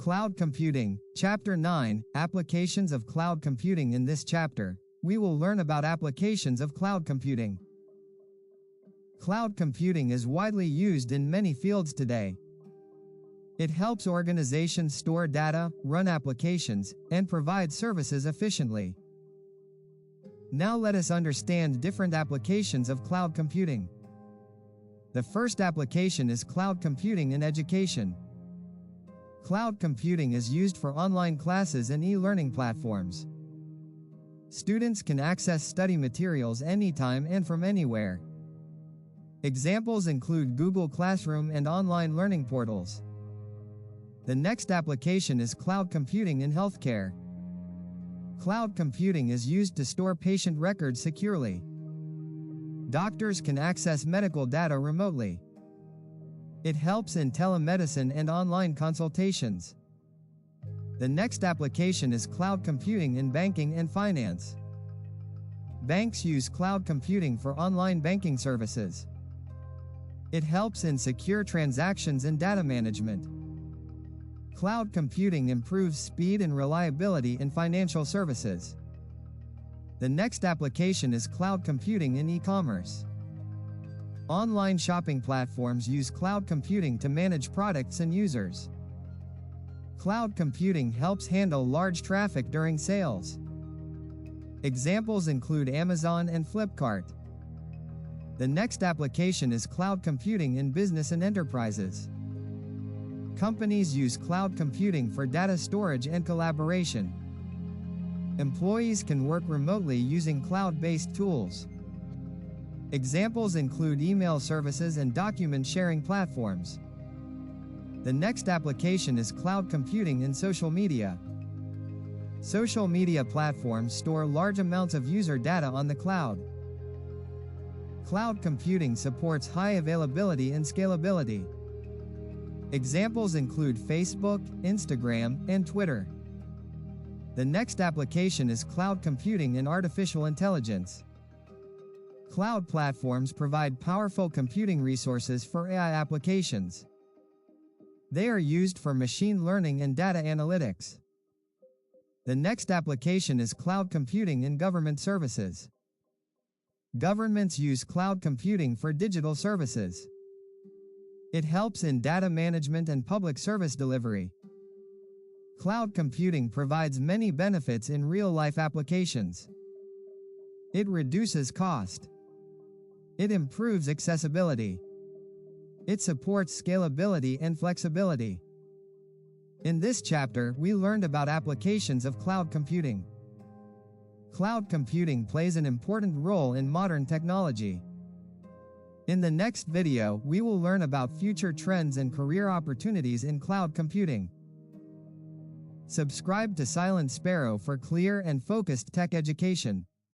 Cloud Computing, Chapter 9, Applications of Cloud Computing. In this chapter, we will learn about applications of cloud computing. Cloud computing is widely used in many fields today. It helps organizations store data, run applications, and provide services efficiently. Now let us understand different applications of cloud computing. The first application is cloud computing in education. Cloud computing is used for online classes and e-learning platforms. Students can access study materials anytime and from anywhere. Examples include Google Classroom and online learning portals. The next application is cloud computing in healthcare. Cloud computing is used to store patient records securely. Doctors can access medical data remotely. It helps in telemedicine and online consultations. The next application is cloud computing in banking and finance. Banks use cloud computing for online banking services. It helps in secure transactions and data management. Cloud computing improves speed and reliability in financial services. The next application is cloud computing in e-commerce. Online shopping platforms use cloud computing to manage products and users. Cloud computing helps handle large traffic during sales. Examples include Amazon and Flipkart. The next application is cloud computing in business and enterprises. Companies use cloud computing for data storage and collaboration. Employees can work remotely using cloud-based tools. Examples include email services and document sharing platforms. The next application is cloud computing in social media. Social media platforms store large amounts of user data on the cloud. Cloud computing supports high availability and scalability. Examples include Facebook, Instagram, and Twitter. The next application is cloud computing in artificial intelligence. Cloud platforms provide powerful computing resources for AI applications. They are used for machine learning and data analytics. The next application is cloud computing in government services. Governments use cloud computing for digital services. It helps in data management and public service delivery. Cloud computing provides many benefits in real-life applications. It reduces cost. It improves accessibility. It supports scalability and flexibility. In this chapter, we learned about applications of cloud computing. Cloud computing plays an important role in modern technology. In the next video, we will learn about future trends and career opportunities in cloud computing. Subscribe to Silent Sparrow for clear and focused tech education.